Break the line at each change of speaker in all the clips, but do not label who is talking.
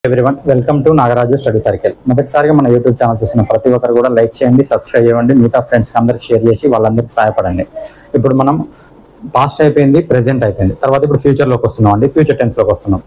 Everyone welcome to Nagaraju study circle. మొదటిసారిగా మన YouTube channel చూసిన ప్రతి ఒక్కరు కూడా లైక్ చేయండి, సబ్స్క్రైబ్ చేయండి, మిగతా ఫ్రెండ్స్కి అందరికి షేర్ చేసి వాళ్ళందరికీ సహాయపడండి. ఇప్పుడు మనం పాస్ట్ అయిపోయింది, ప్రెజెంట్ అయిపోయింది, తర్వాత ఇప్పుడు ఫ్యూచర్లోకి వస్తున్నాం అండి. ఫ్యూచర్ టెన్స్లోకి వస్తున్నాం.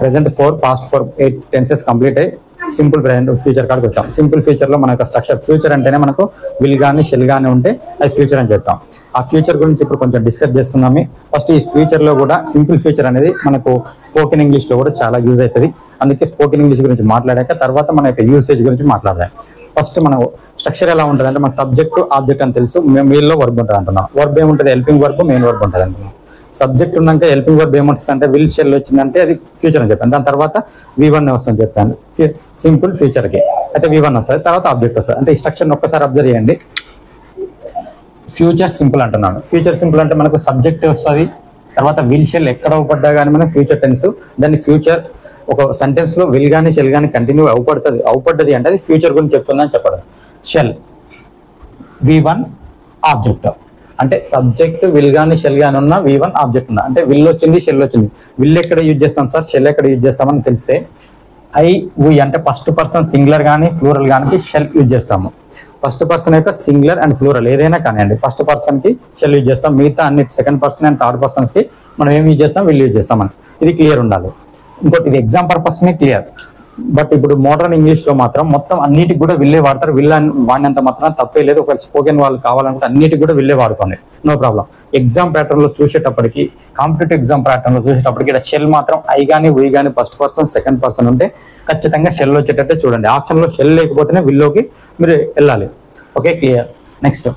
ప్రెజెంట్ 4, ఫాస్ట్ 4, 8 టెన్సెస్ కంప్లీట్ అయ్యి సింపుల్ ప్రెజెంట్ ఫ్యూచర్ కాడికి వచ్చాం. సింపుల్ ఫ్యూచర్లో మన యొక్క స్ట్రక్చర్ ఫ్యూచర్ అంటేనే మనకు విల్ కానీ షెల్ కానీ ఉంటే అది ఫ్యూచర్ అని చెప్తాం. ఆ ఫ్యూచర్ గురించి ఇప్పుడు కొంచెం డిస్కస్ చేసుకుందాం. ఫస్ట్ ఈ ఫ్యూచర్లో కూడా సింపుల్ ఫ్యూచర్ అనేది మనకు స్పోకెన్ ఇంగ్లీష్లో కూడా చాలా యూజ్ అవుతుంది. అందుకే స్పోకెన్ ఇంగ్లీష్ గురించి మాట్లాడాక తర్వాత మన యొక్క యూసేజ్ గురించి మాట్లాడదాం. ఫస్ట్ మన స్ట్రక్చర్ ఎలా ఉంటుంది అంటే, మన సబ్జెక్టు ఆబ్జెక్ట్ అని తెలుసు. మీల్లో వర్బ్ ఉంటుంది అంటున్నాం. వర్బ్ ఏముంటుంది? హెల్పింగ్ వర్బ్, మెయిన్ వర్బ్ ఉంటుంది అంటున్నాం. సబ్జెక్ట్ ఉన్నాక హెల్పింగ్ వర్బ్ ఏమవుతుంది అంటే విల్ షెల్ వచ్చిందంటే అది ఫ్యూచర్ అని చెప్పాను. దాని తర్వాత V1 వస్తుంది చెప్పాను సింపుల్ ఫ్యూచర్కి. అయితే V1 వస్తుంది, తర్వాత ఆబ్జెక్ట్ వస్తుంది. అంటే ఈ స్ట్రక్చర్ని ఒక్కసారి అబ్జర్వ్ చేయండి. ఫ్యూచర్ సింపుల్ అంటున్నాను. ఫ్యూచర్ సింపుల్ అంటే మనకు సబ్జెక్ట్ వస్తుంది, తర్వాత విల్ షెల్ ఎక్కడ అవుపడ్డా కానీ మనం ఫ్యూచర్ టెన్స్. దాన్ని ఫ్యూచర్ ఒక సెంటెన్స్లో విల్ కానీ షెల్ కానీ కంటిన్యూ అవుపడ్డది అంటే అది ఫ్యూచర్ గురించి చెప్తుందని చెప్పడం. షెల్ V1 ఆబ్జెక్ట్ అంటే సబ్జెక్ట్ విల్ కానీ షెల్ కానీ ఉన్న V1 ఆబ్జెక్ట్ ఉన్నా అంటే విల్ వచ్చింది, షెల్ వచ్చింది. విల్ ఎక్కడ యూజ్ చేస్తాం సార్, షెల్ ఎక్కడ యూజ్ చేస్తామని తెలిస్తే వి అంటే ఫస్ట్ పర్సన్ సింగులర్ కానీ ఫ్లూరల్ కానీ షెల్ యూజ్ చేస్తాము. ఫస్ట్ పర్సన్ యొక్క సింగులర్ అండ్ ఫ్లూరల్ ఏదైనా కానివ్వండి, ఫస్ట్ పర్సన్కి షెల్ యూజ్ చేస్తాం. మిగతా అన్ని సెకండ్ పర్సన్ అండ్ థర్డ్ పర్సన్స్కి మనం ఏం యూజ్ చేస్తాం? విల్ యూజ్ చేస్తామని. ఇది క్లియర్ ఉండాలి. ఇంకోటి ఇది ఎగ్జామ్ పర్పస్నే క్లియర్. బట్ ఇప్పుడు మోడర్న్ ఇంగ్లీష్లో మాత్రం మొత్తం అన్నిటికి కూడా విల్లే వాడతారు. వాడినంత మాత్రం తప్పే లేదు. ఒకవేళ స్పోకెన్ వాళ్ళు కావాలనుకుంటే అన్నిటికి కూడా విల్లే వాడుకోండి, నో ప్రాబ్లం. ఎగ్జామ్ ప్యాటర్న్లో చూసేటప్పటికి, కాంపిటేటివ్ ఎగ్జామ్ ప్యాటర్న్లో చూసేటప్పటికి ఇక్కడ షెల్ మాత్రం ఐ కానీ వీ కానీ ఫస్ట్ పర్సన్ సెకండ్ పర్సన్ ఉంటే ఖచ్చితంగా షెల్ వచ్చేటట్టే చూడండి. ఆప్షన్లో షెల్ లేకపోతేనే విల్లోకి మీరు వెళ్ళాలి. Okay, clear. నెక్స్ట్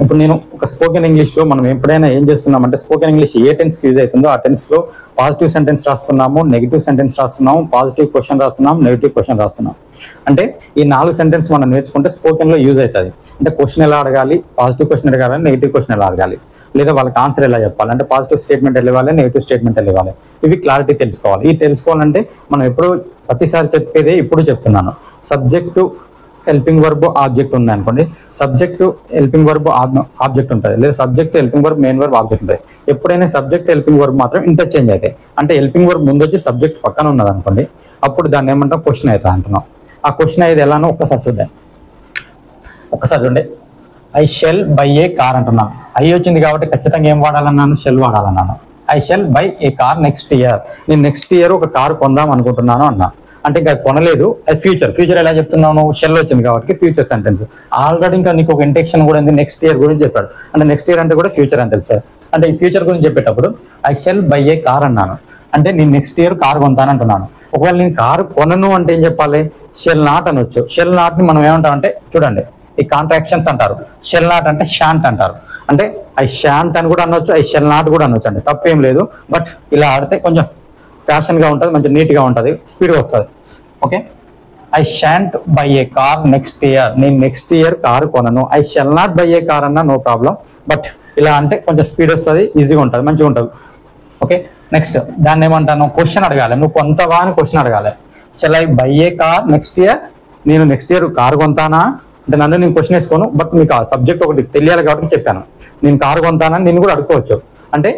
ఇప్పుడు నేను ఒక స్పోకెన్ ఇంగ్లీష్లో మనం ఎప్పుడైనా ఏం చేస్తున్నామంటే, స్పోకెన్ ఇంగ్లీష్ ఏ టెన్స్కి యూజ్ అవుతుందో ఆ టెన్స్లో పాజిటివ్ సెంటెన్స్ రాస్తున్నాము, నెగిటివ్ సెంటెన్స్ రాస్తున్నాము, పాజిటివ్ క్వశ్చన్ రాస్తున్నాము, నెగిటివ్ క్వశ్చన్ రాస్తున్నాం. అంటే ఈ 4 సెంటెన్స్ మనం నేర్చుకుంటే స్పోకెన్లో యూజ్ అవుతుంది. అంటే క్వశ్చన్ ఎలా అడగాలి, పాజిటివ్ క్వశ్చన్ అడగాలి, నెగిటివ్ క్వశ్చన్ ఎలా అడగాలి, లేదా వాళ్ళకి ఆన్సర్ ఎలా చెప్పాలి, అంటే పాజిటివ్ స్టేట్మెంట్ వెళ్ళాలి, నెగిటివ్ స్టేట్మెంట్ వెళ్ళాలి. ఇవి క్లారిటీ తెలుసుకోవాలి. ఇది తెలుసుకోవాలంటే మనం ఎప్పుడు ప్రతిసారి చెప్పేదే ఇప్పుడు చెప్తున్నాను. సబ్జెక్టు హెల్పింగ్ వర్బ్ ఆబ్జెక్ట్ ఉంది అనుకోండి, సబ్జెక్టు హెల్పింగ్ వర్బ్ ఆబ్జెక్ట్ ఉంటుంది, లేదా subject helping verb main verb object ఉంటుంది. ఎప్పుడైనా సబ్జెక్ట్ హెల్పింగ్ వర్బ్ మాత్రం ఇంటర్చేంజ్ అవుతాయి. అంటే హెల్పింగ్ వర్బ్ ముందు వచ్చి సబ్జెక్ట్ పక్కన ఉన్నది అనుకోండి, అప్పుడు దాన్ని ఏమంటాం? క్వశ్చన్ అవుతుంది అంటున్నాం. ఆ క్వశ్చన్ అయ్యేది ఎలానో ఒక్కసారి చూడండి. I shall buy a car అంటున్నాను. ఐ వచ్చింది కాబట్టి ఖచ్చితంగా ఏం వాడాలన్నాను? షెల్ వాడాలన్నాను. I shall buy a car next year. నేను నెక్స్ట్ ఇయర్ ఒక కార్ కొందాం అనుకుంటున్నాను అన్నా. అంటే ఇంకా కొనలేదు, అది ఫ్యూచర్ ఎలా చెప్తున్నాను? షెల్ వచ్చింది కాబట్టి ఫ్యూచర్ సెంటెన్స్. ఆల్రెడీ ఇంకా నీకు ఒక ఇంటెక్షన్ కూడా ఉంది, నెక్స్ట్ ఇయర్ గురించి చెప్పాడు. అంటే నెక్స్ట్ ఇయర్ అంటే కూడా ఫ్యూచర్ అని తెలుసు. అంటే ఈ ఫ్యూచర్ గురించి చెప్పేటప్పుడు I shall buy a car అన్నాను అంటే నేను నెక్స్ట్ ఇయర్ కార్ కొంటాను అంటున్నాను. ఒకవేళ నేను కారు కొనను అంటే ఏం చెప్పాలి? షెల్ నాట్ అనొచ్చు. షెల్ నాట్ని మనం ఏమంటామంటే చూడండి, ఈ కాంట్రాక్షన్స్ అంటారు. షెల్ నాట్ అంటే షాంట్ అంటారు. అంటే ఐ షాంట్ అని కూడా అనొచ్చు, ఐ షెల్ నాట్ కూడా అనొచ్చు అండి, తప్పేం లేదు. బట్ ఇలా ఆడితే కొంచెం ఫ్యాషన్గా ఉంటుంది, మంచి నీట్గా ఉంటుంది, స్పీడ్గా వస్తుంది. Okay, I shan't by a car next year. నేను నెక్స్ట్ ఇయర్ కారు కొనను. I shall not by a car అన్నా నో ప్రాబ్లం. బట్ ఇలా అంటే కొంచెం స్పీడ్ వస్తుంది, ఈజీగా ఉంటుంది, మంచిగా ఉంటుంది. ఓకే, నెక్స్ట్ దాన్ని ఏమంటాను? క్వశ్చన్ అడగాలి. నువ్వు కొంతవా అని క్వశ్చన్ అడగాలి. Shall I by a car next year? నేను నెక్స్ట్ ఇయర్ కారు కొంటానా అంటే నన్ను నేను క్వశ్చన్ వేసుకోను, బట్ మీకు ఆ సబ్జెక్ట్ ఒకటి తెలియాలి కాబట్టి చెప్పాను. నేను కారు కొంటానని నేను కూడా అడుకోవచ్చు. అంటే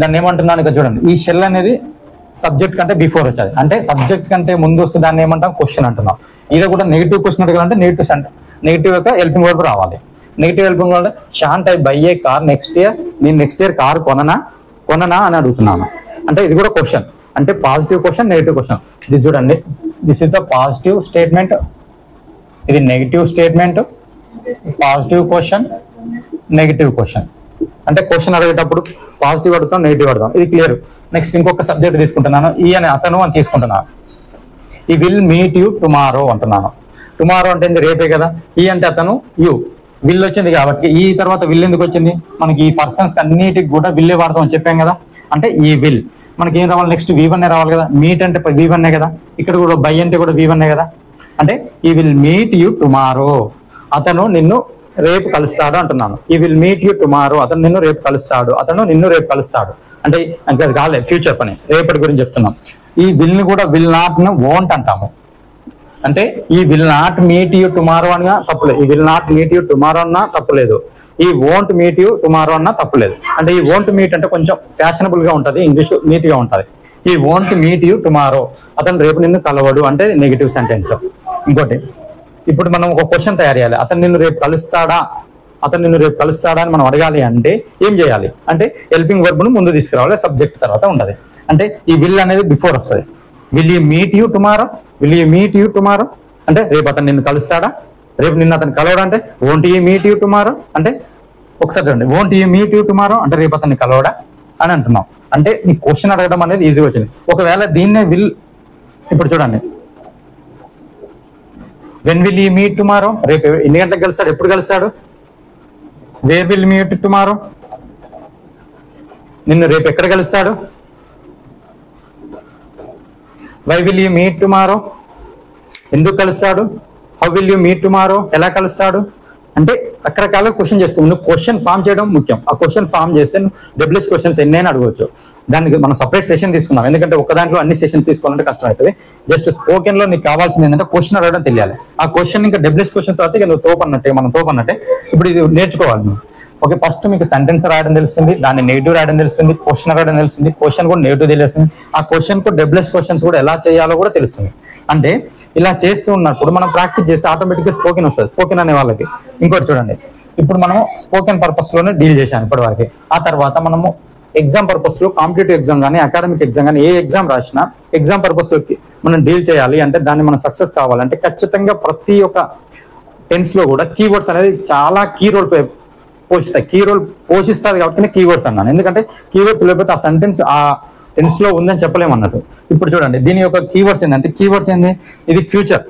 దాన్ని ఏమంటున్నాను ఇక్కడ చూడండి, ఈ షెల్ అనేది సబ్జెక్ట్ కంటే బిఫోర్ వచ్చేది. అంటే సబ్జెక్ట్ కంటే ముందు వస్తే దాన్ని ఏమంటాం? క్వశ్చన్ అంటున్నాం. ఇది కూడా నెగిటివ్ క్వశ్చన్ అడగాలంటే నెగిటివ్ యొక్క హెల్పింగ్ వర్బ్ రావాలి. Negative helping verb shan't I by a car next year. నేను నెక్స్ట్ ఇయర్ కార్ కొననా అని అడుగుతున్నాను. అంటే ఇది కూడా క్వశ్చన్. అంటే పాజిటివ్ క్వశ్చన్, నెగిటివ్ క్వశ్చన్. ఇది చూడండి, this is the positive statement, ఇది negative statement, positive question, negative question. అంటే క్వశ్చన్ అడిగేటప్పుడు పాజిటివ్ అడుగుతాం, నెగిటివ్ అడుగుతాం. ఇది క్లియర్. నెక్స్ట్ ఇంకొక సబ్జెక్ట్ తీసుకుంటున్నాను. ఈ అని అతను అని తీసుకుంటున్నాను. ఈ విల్ మీట్ యూ టుమారో అంటున్నాను. టుమారో అంటే రేపే కదా. ఈ అంటే అతను, యూ విల్ వచ్చింది కాబట్టి ఈ తర్వాత విల్ ఎందుకు వచ్చింది? మనకి ఈ పర్సన్స్ అన్నిటికి కూడా విల్లే వాడతాం అని చెప్పాం కదా. అంటే ఈ విల్ మనకి ఏం రావాలి? నెక్స్ట్ V1 రావాలి కదా. మీట్ అంటే V1 కదా. ఇక్కడ కూడా బై అంటే కూడా V1 కదా. అంటే ఈ విల్ మీట్ యూ టుమారో. అతను నిన్ను రేపు కలుస్తాడు అంటున్నాను. ఈ విల్ మీట్ యూ టుమారో. అతను నిన్ను రేపు కలుస్తాడు, అతను నిన్ను రేపు కలుస్తాడు. అంటే ఇంకా అది కాలే, ఫ్యూచర్ పని, రేపటి గురించి చెప్తున్నాం. ఈ విల్ని కూడా విల్ నాట్ ను వోంట్ అంటాము. అంటే ఈ will not meet you tomorrow అన్నా తప్పులేదు, ఈ will not meet you tomorrow అన్నా తప్పులేదు, ఈ వోంట్ మీట్ యూ టుమారో అన్నా తప్పులేదు. అంటే ఈ వోంట్ మీట్ అంటే కొంచెం ఫ్యాషనబుల్ గా ఉంటుంది, ఇంగ్లీష్ నీట్ గా ఉంటుంది. He won't meet you tomorrow, అతను రేపు నిన్ను కలవడు అంటే నెగిటివ్ సెంటెన్స్. ఇంకోటి, ఇప్పుడు మనం ఒక క్వశ్చన్ తయారు చేయాలి, అతను నిన్ను రేపు కలుస్తాడా అని మనం అడగాలి అంటే ఏం చేయాలి అంటే హెల్పింగ్ వర్బ్ ను ముందు తీసుకురావాలి, సబ్జెక్ట్ తర్వాత ఉంటది. అంటే ఈ విల్ అనేది బిఫోర్ వస్తుంది. Will you meet you tomorrow అంటే రేపు అతను నిన్ను కలుస్తాడా, రేపు నిన్ను అతను కలవడా అంటే won't you meet you tomorrow అంటే ఒకసారి చూడండి, won't you meet you tomorrow అంటే రేపు అతన్ని కలవడా అని అంటున్నాం. అంటే నీ క్వశ్చన్ అడగడం అనేది ఈజీగా వచ్చింది. ఒకవేళ దీన్నే విల్, ఇప్పుడు చూడండి, when will you meet tomorrow, రేపు ఎన్ని గంటలకు కలుస్తాడు, ఎప్పుడు కలుస్తాడు. వేర్ విల్ మీట్ టుమారో, నిన్ను రేపు ఎక్కడ కలుస్తాడు. Why will you meet tomorrow, ఎందుకు కలుస్తాడు. How will you meet tomorrow, ఎలా కలుస్తాడు. అంటే రకరకాల క్వశ్చన్ చేసుకో. నువ్వు క్వశ్చన్ ఫామ్ చేయడం ముఖ్యం. ఆ క్వశ్చన్ ఫామ్ చేస్తే నువ్వు డబ్ల్యూఎస్ క్వశ్చన్స్ ఎన్నైనా అడగవచ్చు. దానికి మనం సపరేట్ సెషన్ తీసుకున్నాం, ఎందుకంటే ఒక దాంట్లో అన్ని సెషన్ తీసుకోవాలంటే కష్టం అవుతుంది. జస్ట్ స్పోకెన్ లో నీకు కావాల్సింది ఏంటంటే క్వశ్చన్ అడగడం తెలియాలి. ఆ క్వశ్చన్ ఇంకా డబ్ల్యూఎస్ క్వశ్చన్ తర్వాత ఇక నువ్వు తోపన్నట్టే ఇప్పుడు ఇది నేర్చుకోవాలి నువ్వు. ఓకే, ఫస్ట్ మీకు సెంటెన్స్ రాయడం తెలుస్తుంది, దాన్ని నెగిటివ్ రాయడం తెలుస్తుంది, క్వశ్చన్ రాయడం తెలుస్తుంది, క్వశ్చన్ కూడా నెగిటివ్ తెలుస్తుంది, ఆ క్వశ్చన్ కు డబ్ల్యూఎస్ క్వశ్చన్స్ కూడా ఎలా చేయాలో కూడా తెలుస్తుంది. అంటే ఇలా చేస్తూ ఉన్నప్పుడు మనం ప్రాక్టీస్ చేస్తే ఆటోమేటిక్గా స్పోకెన్ వస్తుంది, స్పోకెన్ అనే వాళ్ళకి. ఇంకోటి చూడండి, ఇప్పుడు మనం స్పోకెన్ పర్పస్ లోనే డీల్ చేశాను ఇప్పటి వరకు. ఆ తర్వాత మనము ఎగ్జామ్ పర్పస్ లో, కాంపిటేటివ్ ఎగ్జామ్ కానీ అకాడమిక్ ఎగ్జామ్ కానీ ఏ ఎగ్జామ్ రాసినా ఎగ్జామ్ పర్పస్ లోకి మనం డీల్ చేయాలి అంటే, దాన్ని మనం సక్సెస్ కావాలంటే ఖచ్చితంగా ప్రతి ఒక్క టెన్స్ లో కూడా కీవర్డ్స్ అనేది చాలా కీ రోల్ పోషిస్తుంది కాబట్టి కీవర్డ్స్ అన్నాను. ఎందుకంటే కీవర్డ్స్ లేకపోతే ఆ సెంటెన్స్ ఆ టెన్స్ లో ఉందని చెప్పలేము అన్నట్టు. ఇప్పుడు చూడండి, దీని యొక్క కీవర్డ్స్ ఏంటంటే, కీవర్డ్స్ ఏంది, ఇది ఫ్యూచర్.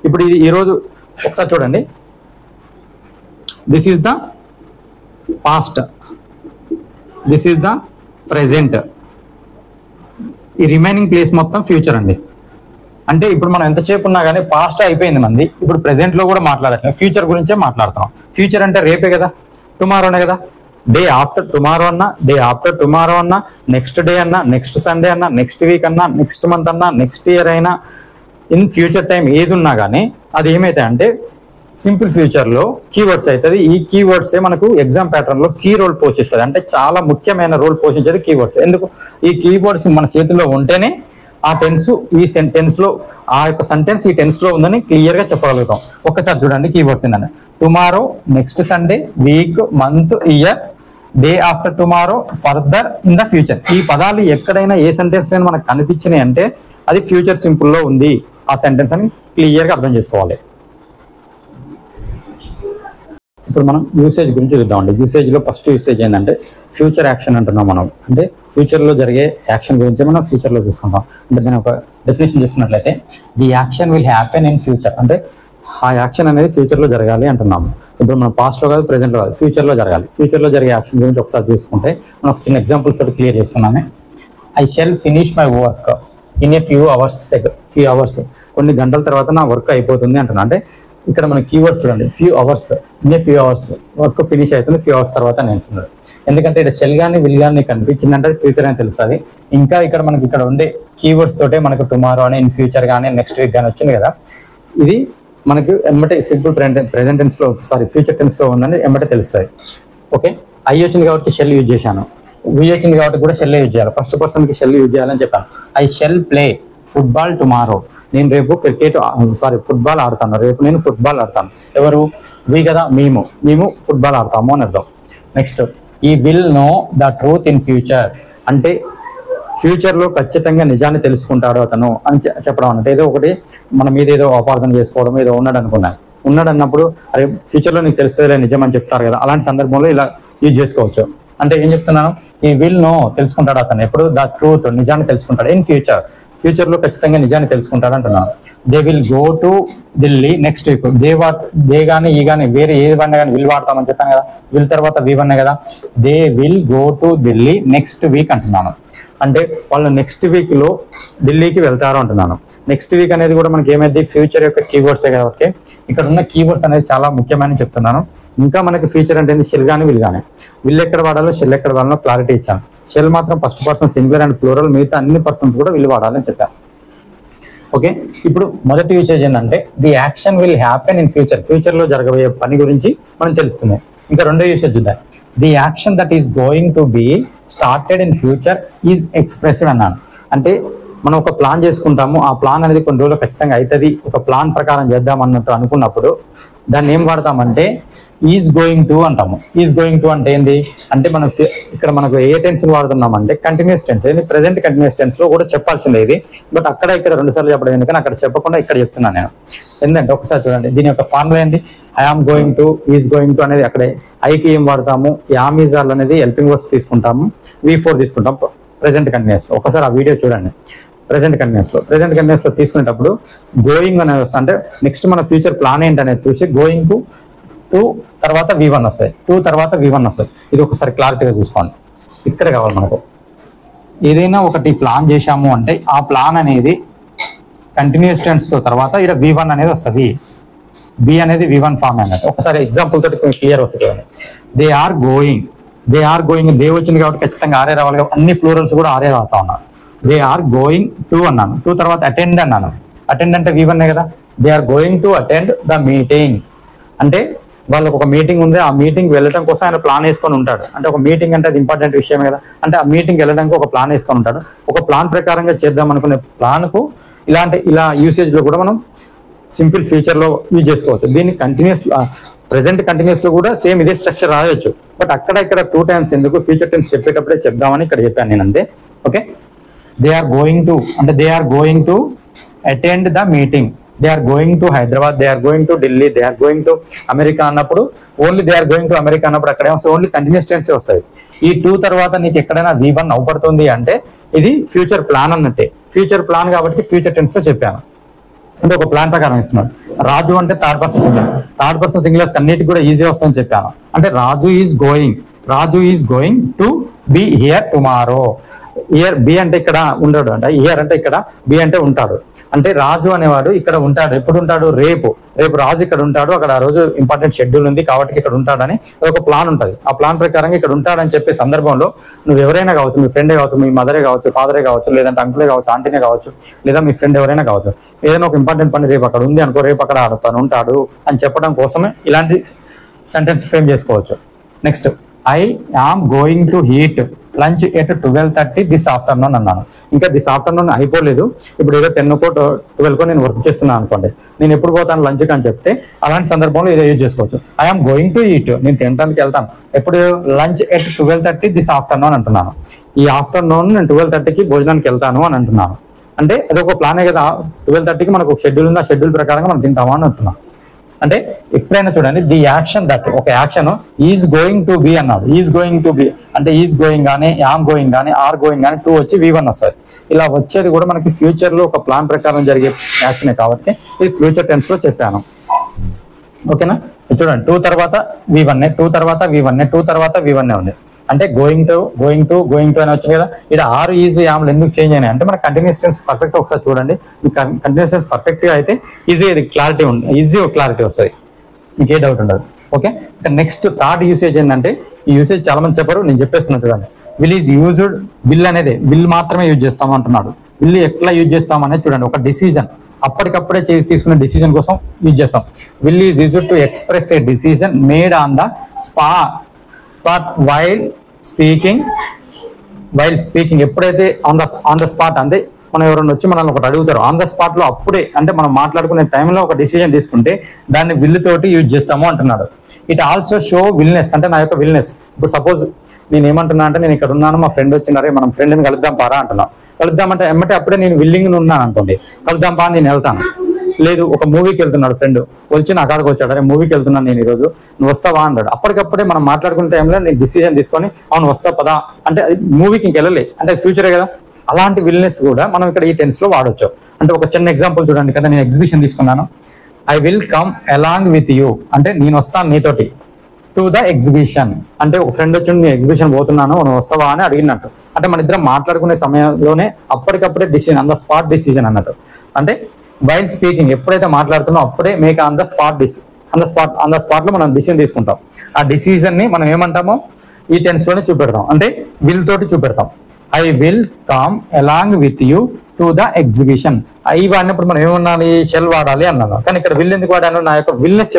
ఇప్పుడు ఇది ఈరోజు ఒకసారి చూడండి, this is the past, this is the present, ఈ రిమైనింగ్ ప్లేస్ మొత్తం ఫ్యూచర్ అండి. అంటే ఇప్పుడు మనం ఎంతసేపు ఉన్నా కానీ పాస్ట్ అయిపోయింది మంది, ఇప్పుడు ప్రెజెంట్ లో కూడా మాట్లాడట్లేదు, ఫ్యూచర్ గురించే మాట్లాడుతున్నాం. ఫ్యూచర్ అంటే రేపే కదా, టుమారోనే కదా. డే ఆఫ్టర్ టుమారో అన్నా, డే ఆఫ్టర్ టుమారో అన్నా, నెక్స్ట్ డే అన్నా, నెక్స్ట్ సండే అన్నా, నెక్స్ట్ వీక్ అన్నా, నెక్స్ట్ మంత్ అన్నా, నెక్స్ట్ ఇయర్ అయినా, ఇన్ ఫ్యూచర్ టైం ఏది ఉన్నా కానీ అది ఏమైతే అంటే సింపుల్ ఫ్యూచర్ లో కీవర్డ్స్ అవుతుంది. ఈ కీవర్డ్సే మనకు ఎగ్జామ్ ప్యాటర్న్ లో కీ రోల్ పోషిస్తుంది. అంటే చాలా ముఖ్యమైన రోల్ పోషించేది కీవర్డ్స్. ఎందుకు, ఈ కీవర్డ్స్ మన చేతిలో ఉంటేనే ఆ టెన్స్ ఈ సెంటెన్స్ లో, ఆ యొక్క సెంటెన్స్ ఈ టెన్స్ లో ఉందని క్లియర్ గా చెప్పగలుగుతాం. ఒక్కసారి చూడండి కీవర్డ్స్ ఏంటంటే, tomorrow, next Sunday, week, month, year, day after tomorrow, further, in the future. ఈ పదాలు ఎక్కడైనా ఏ సెంటెన్స్ అయినా మనకు కనిపించినాయి అంటే అది ఫ్యూచర్ సింపుల్ లో ఉంది ఆ సెంటెన్స్ అని క్లియర్ గా అర్థం చేసుకోవాలి. ఇప్పుడు మనం యూసేజ్ గురించి చూద్దామండి. యూసేజ్ లో ఫస్ట్ యూసేజ్ ఏంటంటే ఫ్యూచర్ యాక్షన్ అంటున్నాం మనం. అంటే ఫ్యూచర్ లో జరిగే యాక్షన్ గురించి మనం ఫ్యూచర్ లో చూసుకుంటాం. అంటే దాని ఒక డెఫినేషన్ చూసుకున్నట్లయితే, the action will happen in future, అంటే ఆ యాక్షన్ అనేది ఫ్యూచర్ లో జరగాలి అంటున్నాము. ఇప్పుడు మనం పాస్ట్ లో కాదు, ప్రెసెంట్ లో కాదు, ఫ్యూచర్ లో జరగాలి. ఫ్యూచర్ లో జరిగే యాక్షన్ గురించి ఒకసారి చూసుకుంటే మనం ఒక చిన్న ఎగ్జాంపుల్స్ తోటి క్లియర్ చేసుకున్నామే. I shall finish my work in a few hours, కొన్ని గంటల తర్వాత నా వర్క్ అయిపోతుంది అంటున్నా. అంటే ఇక్కడ మన కీవర్డ్ చూడండి, few hours, in a few hours work finish అవుతుంది ఫ్యూ అవర్స్ తర్వాత అని అంటున్నాడు. ఎందుకంటే ఇక్కడ షెల్ కానీ విల్ కానీ కనిపించిందంటే ఫ్యూచర్ అని తెలుస్తుంది. ఇంకా ఇక్కడ మనకి ఇక్కడ ఉండే కీవర్డ్స్ తోటే మనకు టుమారో అని, ఇన్ ఫ్యూచర్ కానీ, నెక్స్ట్ వీక్ కానీ వచ్చింది కదా, ఇది మనకి ఎమ్మటే సింపుల్ ప్రెజెంట్ టెన్స్ లో, ఫ్యూచర్ టెన్స్ లో ఉందని ఎమ్మటే తెలుస్తుంది. ఓకే, ఐ వచ్చింది కాబట్టి షెల్ యూజ్ చేశాను, వి వచ్చింది కాబట్టి కూడా షెల్ యూజ్ చేయాలి. ఫస్ట్ పర్సన్ కి షెల్ యూజ్ చేయాలని చెప్పాను. I shall play football tomorrow, నేను రేపు ఫుట్బాల్ ఆడతాను, రేపు నేను ఫుట్బాల్ ఆడతాను. ఎవరు, వి కదా, మేము ఫుట్బాల్ ఆడతాము అని అర్థం. నెక్స్ట్, ఈ will know the truth in future, అంటే ఫ్యూచర్ లో ఖచ్చితంగా నిజాన్ని తెలుసుకుంటాడు అతను అని చెప్పడం. అంటే ఏదో ఒకటి మన మీద ఏదో అపార్థం చేసుకోవడం, ఏదో ఉన్నాడు అన్నప్పుడు అరే ఫ్యూచర్ లో నీకు తెలుస్తుందిలే నిజం అని చెప్తారు కదా, అలాంటి సందర్భంలో ఇలా యూజ్ చేసుకోవచ్చు. అంటే ఏం చెప్తున్నాను, ఈ విల్ నో తెలుసుకుంటాడు అతను ఎప్పుడు, ద ట్రూత్ నిజాన్ని తెలుసుకుంటాడు ఇన్ ఫ్యూచర్ లో ఖచ్చితంగా నిజాన్ని తెలుసుకుంటాడు అంటున్నాను. They will go to Delhi next week, they కానీ ఈ కానీ వేరే ఏ వన్ కానీ విల్ వాడతామని చెప్పాను కదా, విల్ తర్వాత వి వన్ కదా, they will go to Delhi next week అంటున్నాను. అంటే వాళ్ళు నెక్స్ట్ వీక్ లో ఢిల్లీకి వెళ్తారు అంటున్నాను. నెక్స్ట్ వీక్ అనేది కూడా మనకి ఏమైంది, ఫ్యూచర్ యొక్క కీవర్డ్సే కాబట్టి ఇక్కడ ఉన్న కీవర్డ్స్ అనేది చాలా ముఖ్యమని చెప్తున్నాను. ఇంకా మనకి ఫ్యూచర్ అంటే షెల్ కానీ విల్ కానీ, విల్ ఎక్కడ వాడాలో షెల్ ఎక్కడ వాడాలో క్లారిటీ ఇచ్చాను. షెల్ మాత్రం first person singular and floral, మిగతా అన్ని పర్సన్స్ కూడా విల్ వాడాలని చెప్పాను. ఓకే, ఇప్పుడు మొదటి యూసేజ్ ఏంటంటే the action will happen in future లో జరగబోయే పని గురించి మనం తెలుస్తుంది. ఇంకా రెండో యూసేజ్ చూద్దాం, the action that is going to B started in future is expressed అన్నాను. అంటే మనం ఒక ప్లాన్ చేసుకుంటాము, ఆ ప్లాన్ అనేది కొన్ని రోజులు ఖచ్చితంగా అవుతుంది, ఒక ప్లాన్ ప్రకారం చేద్దాం అన్నట్టు అనుకున్నప్పుడు దాన్ని ఏం వాడతామంటే ఈజ్ గోయింగ్ టు అంటాము. ఈజ్ గోయింగ్ టు అంటే ఏంది అంటే మనం ఇక్కడ మనకు ఏ టెన్స్ వాడుతున్నామంటే కంటిన్యూస్ టెన్స్. ఏంది ప్రెసెంట్ కంటిన్యూస్ టెన్స్ లో కూడా చెప్పాల్సిందే ఇది, బట్ అక్కడ ఇక్కడ 2 సార్లు చెప్పడం ఎందుకని అక్కడ చెప్పకుండా ఇక్కడ చెప్తున్నాను నేను. ఎందుకంటే ఒకసారి చూడండి, దీని యొక్క ఫార్ములా ఏంటి, I am going to, is going to అనేది అక్కడే ఐకి ఏం వాడతాము, యామ్ ఈజ్ ఆల్ అనేది హెల్పింగ్ వర్డ్స్ తీసుకుంటాము, V4 తీసుకుంటాం ప్రెసెంట్ కంటిన్యూస్ లో. ఒకసారి ఆ వీడియో చూడండి. ప్రెసెంట్ కంటిన్యూస్ లో తీసుకునేటప్పుడు గోయింగ్ అనేది వస్తుంది, అంటే నెక్స్ట్ మన ఫ్యూచర్ ప్లాన్ ఏంటనేది చూసి గోయింగ్ టు 2 తర్వాత V1 వస్తాయి, 2 తర్వాత V1 వస్తాయి. ఇది ఒకసారి క్లారిటీగా చూసుకోండి. ఇక్కడ కావాలి మనకు ఏదైనా ఒకటి ప్లాన్ చేశాము అంటే ఆ ప్లాన్ అనేది కంటిన్యూస్ టెన్స్ తో తర్వాత ఇక్కడ V1 అనేది వస్తుంది. బి అనేది V1 ఫామ్ అనేది. ఒకసారి ఎగ్జాంపుల్ తోటి క్లియర్ వస్తుంది. దే ఆర్ గోయింగ్ దే వచ్చింది కాబట్టి ఖచ్చితంగా ఆరే రావాలి కాబట్టి అన్ని ఫ్లోరల్స్ కూడా ఆరే రావుతా ఉన్నారు. దే ఆర్ గోయింగ్ టు అన్నాను, 2 తర్వాత అటెండ్ అన్నాను. అటెండ్ అంటే V1 కదా. They are going to attend the meeting అంటే వాళ్ళకు ఒక మీటింగ్ ఉంది, ఆ మీటింగ్ వెళ్ళడం కోసం ఆయన ప్లాన్ వేసుకొని ఉంటాడు. అంటే ఒక మీటింగ్ అంటే అది ఇంపార్టెంట్ విషయం కదా. అంటే ఆ మీటింగ్ వెళ్ళడానికి ఒక ప్లాన్ వేసుకొని ఉంటాడు. ఒక ప్లాన్ ప్రకారంగా చేద్దాం అనుకునే ప్లాన్కు ఇలా యూసేజ్ లో కూడా మనం సింపుల్ ఫ్యూచర్ లో యూజ్ చేసుకోవచ్చు. దీన్ని కంటిన్యూస్ ప్రెసెంట్ కంటిన్యూస్ లో కూడా సేమ్ ఇదే స్ట్రక్చర్ రాయొచ్చు, బట్ అక్కడ ఇక్కడ 2 టైమ్స్ ఎందుకు ఫ్యూచర్ టెన్స్ చెప్పేటప్పుడే చెప్దామని ఇక్కడ చెప్పాను నేను అంతే. Okay, they are going to అంటే they are going to attend the meeting, they are going to Hyderabad, they are going to Delhi, they are going to America అన్నప్పుడు only they are going to America అన్నప్పుడు అక్కడ only continuous tense వస్తాయి. ఈ 2 తర్వాత నీకు ఎక్కడైనా V1 అవపడుతుంది అంటే ఇది ఫ్యూచర్ ప్లాన్ అన్నట్టే. ఫ్యూచర్ ప్లాన్ కాబట్టి ఫ్యూచర్ టెన్స్ లో చెప్పాను. అంటే ఒక ప్లాన్ ప్రకారం ఇస్తున్నాడు. రాజు అంటే థర్డ్ పర్సన్ సింగులర్స్ అన్నిటికి కూడా ఈజీ వస్తుందని చెప్పాను. అంటే Raju is going to be here tomorrow. Here be అంటే ఇక్కడ ఉండడు, అంటే ఇయర్ అంటే ఇక్కడ బి అంటే ఉంటాడు. అంటే రాజు అనేవాడు ఇక్కడ ఉంటాడు. ఎప్పుడు ఉంటాడు? రేపు రాజు ఇక్కడ ఉంటాడు. అక్కడ ఆ రోజు ఇంపార్టెంట్ షెడ్యూల్ ఉంది కాబట్టి ఇక్కడ ఉంటాడని ఒక ప్లాన్ ఉంటుంది. ఆ ప్లాన్ ప్రకారంగా ఇక్కడ ఉంటాడని చెప్పే సందర్భంలో నువ్వు ఎవరైనా కావచ్చు, మీ ఫ్రెండే కావచ్చు, మీ మదరే కావచ్చు, ఫాదరే కావచ్చు, లేదంటే అంకులే కావచ్చు, ఆంటీనే కావచ్చు, లేదా మీ ఫ్రెండ్ ఎవరైనా కావచ్చు, ఏదైనా ఒక ఇంపార్టెంట్ పని రేపు అక్కడ ఉంది అనుకో, రేపు అక్కడ తను ఉంటాడు అని చెప్పడం కోసమే ఇలాంటి సెంటెన్స్ ఫ్రేమ్ చేసుకోవచ్చు. Next, I am going to heat lunch at 12:30 this afternoon అన్నాను. ఇంకా దిస్ ఆఫ్టర్నూన్ అయిపోలేదు, ఇప్పుడు ఏదో 10కో 12కో నేను వర్క్ చేస్తున్నాను అనుకోండి, నేను ఎప్పుడు పోతాను లంచ్కి అని చెప్తే అలాంటి సందర్భంలో ఇదే యూజ్ చేసుకోవచ్చు. ఐఆమ్ గోయింగ్ టు ఈట్, నేను తినడానికి వెళ్తాను. ఎప్పుడు? లంచ్ ఎట్ 12:30 దిస్ ఆఫ్టర్నూన్ అంటున్నాను. ఈ ఆఫ్టర్నూన్ నేను 12:30కి భోజనానికి వెళ్తాను అని అంటున్నాను. అంటే అదొక ప్లానే కదా. 12:30కి మనకు ఒక షెడ్యూల్ ఉంది, ఆ షెడ్యూల్ ప్రకారంగా మనం తింటామా అని అంటున్నాం. అంటే ఎప్పుడైనా చూడండి, ది యాక్షన్ దట్ ఒక action is going to B అన్నాడు. ఈజ్ గోయింగ్ టు బి అంటే ఈజ్ గోయింగ్ కానీ, యామ్ గోయింగ్ కానీ, ఆర్ గోయింగ్ కానీ 2 వచ్చి V1 వస్తుంది. ఇలా వచ్చేది కూడా మనకి ఫ్యూచర్ లో ఒక ప్లాన్ ప్రకారం జరిగే యాక్షనే కాబట్టి ఇది ఫ్యూచర్ టెన్స్ లో చెప్పాను. ఓకేనా? చూడండి, 2 తర్వాత V1, 2 తర్వాత V1, 2 తర్వాత V1 ఉంది. అంటే గోయింగ్ టు అని వచ్చింది కదా. ఇక్కడ ఆర్ ఈజ్ యామ్లు ఎందుకు చేంజ్ అయినాయి అంటే మన కంటిన్యూస్ టెన్స్ పర్ఫెక్ట్ ఒకసారి చూడండి. కంటిన్యూస్ టెన్స్ పర్ఫెక్ట్ గా అయితే ఈజీ క్లారిటీ వస్తుంది, మీకు ఏ డౌట్ ఉండదు. ఓకే, నెక్స్ట్ థర్డ్ యూసేజ్ ఏంటంటే, ఈ యూసేజ్ చాలా మంది చెప్పరు, నేను చెప్పేస్తున్నాను చూడండి. విల్ ఈజ్ యూజ్డ్, విల్ అనేది విల్ మాత్రమే యూజ్ చేస్తాము అంటున్నాడు. విల్ ఎట్లా యూజ్ చేస్తాం అనేది చూడండి. ఒక డిసిజన్ అప్పటికప్పుడే తీసుకునే డిసిజన్ కోసం యూజ్ చేస్తాం. Will is used to express A decision made on the spot while speaking. ఎప్పుడైతే ఆన్ ద స్పాట్ అంటే మనం ఎవరైనా వచ్చి మనల్ని ఒకటి అడుగుతారు, ఆన్ ద స్పాట్ లో అప్పుడే అంటే మనం మాట్లాడుకునే టైంలో ఒక డిసిజన్ తీసుకుంటే దాన్ని విల్ తోటి యూజ్ చేస్తాము అంటున్నాడు. ఇట్ ఆల్సో షో విల్నెస్ అంటే నా యొక్క విల్నెస్. ఇప్పుడు సపోజ్ నేను ఏమంటున్నా అంటే, నేను ఇక్కడ ఉన్నాను, మా ఫ్రెండ్ వచ్చినారే, మనం ఫ్రెండ్ని కలుద్దాం పారా అంటున్నాం. కలుద్దామంటే ఎమ్మటే అప్పుడే నేను విల్లింగ్ ఉన్నాను అనుకోండి, కలుద్దాం పా నేను వెళ్తాను. లేదు, ఒక మూవీకి వెళ్తున్నాడు ఫ్రెండ్, వచ్చి నా కాడికి వచ్చాడు, అరే మూవీకి వెళ్తున్నాను నేను ఈరోజు, నువ్వు వస్తావా అన్నాడు. అప్పటికప్పుడే మనం మాట్లాడుకునే టైంలో నేను డిసిజన్ తీసుకొని అవును వస్తా పదా అంటే మూవీకి ఇంకెళ్ళలే అంటే ఫ్యూచరే కదా. అలాంటి విల్నెస్ కూడా మనం ఇక్కడ ఈ టెన్స్ లో వాడొచ్చు. అంటే ఒక చిన్న ఎగ్జాంపుల్ చూడండి కదా, నేను ఎగ్జిబిషన్ తీసుకున్నాను. I will come along with you అంటే నేను వస్తాను నీతోటి. టు ద ఎగ్జిబిషన్ అంటే ఒక ఫ్రెండ్ వచ్చి నేను ఎగ్జిబిషన్ పోతున్నాను, నువ్వు వస్తావా అని అడిగినట్టు. అంటే మన ఇద్దరం మాట్లాడుకునే సమయంలోనే అప్పటికప్పుడే decision, on the spot decision అన్నట్టు. అంటే వైల్ స్పీకింగ్ ఎప్పుడైతే మాట్లాడుతున్నాం అప్పుడే మేక్ ఆన్ ద స్పాట్ లో మనం డిసిజన్ తీసుకుంటాం. ఆ డిసిజన్ ని మనం ఏమంటామో ఈ టెన్స్ లోనే చూపెడతాం. అంటే విల్ తోటి చూపెడతాం. I will come along with you to the exhibition. ఇవి వాడినప్పుడు మనం ఏమన్నాను, షెల్ వాడాలి అన్నాను. కానీ ఇక్కడ విల్ ఎందుకు వాడాను, నా యొక్క విల్నెస్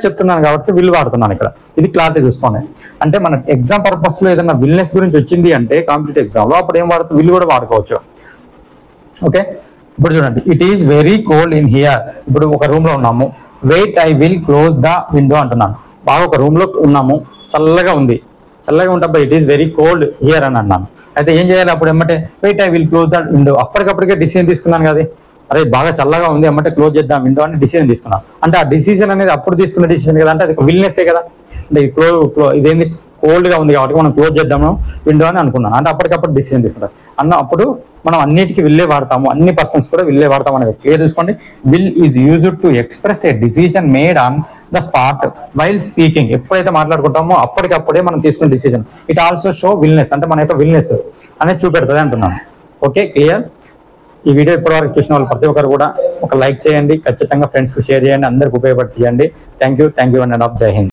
చెప్తున్నాను కాబట్టి విల్ వాడుతున్నాను ఇక్కడ. ఇది క్లారిటీ చూసుకోండి. అంటే మన ఎగ్జామ్ పర్పస్ లో ఏదైనా విల్నెస్ గురించి వచ్చింది అంటే కాంపిటేటివ్ ఎగ్జామ్ లో అప్పుడు ఏం వాడుతుంది, విల్ కూడా వాడుకోవచ్చు. ఓకే, ఇప్పుడు చూడండి, it is very cold in here. ఇప్పుడు ఒక రూమ్ లో ఉన్నాము, wait I will close the window అంటున్నాను. బాగా ఒక రూమ్ లో ఉన్నాము, చల్లగా ఉంటే it is very cold here అని అన్నాను. అయితే ఏం చేయాలి, అప్పుడు ఏమంటే wait I will close the window. అప్పటికప్పటికే డిసిజన్ తీసుకున్నాను కదా, అరే బాగా చల్లగా ఉంది ఏమంటే క్లోజ్ చేద్దాం విండో అని డిసిజన్ తీసుకున్నాను. అంటే ఆ డిసిజన్ అనేది అప్పుడు తీసుకున్న డిసిజన్ కదా, అంటే అది విల్నెస్సే కదా. అంటే ఇదేంది కోల్డ్ గా ఉంది కాబట్టి మనం క్లోజ్ చేద్దాము విండో అని అనుకున్నాను. అంటే అప్పటికప్పుడు డిసిజన్ తీసుకుంటాం అప్పుడు మనం అన్నిటికీ విల్లే వాడతాము, అన్ని పర్సన్స్ కూడా విల్లే వాడతాం అనేది క్లియర్ చూసుకోండి. Will is used to express A decision made on the spot while speaking. ఎప్పుడైతే మాట్లాడుకుంటామో అప్పటికప్పుడే మనం తీసుకున్న డిసిజన్. ఇట్ ఆల్సో షో విల్నెస్, అంటే మన యొక్క విల్నెస్ అనేది చూపెడుతుంది అంటున్నాను. Okay, clear. ఈ వీడియో ఇప్పటివరకు చూసిన వాళ్ళు ప్రతి ఒక్కరు కూడా ఒక లైక్ చేయండి, ఖచ్చితంగా ఫ్రెండ్స్కి షేర్ చేయండి, అందరికి ఉపయోగపడి చేయండి. Thank you and of. జై హింద్.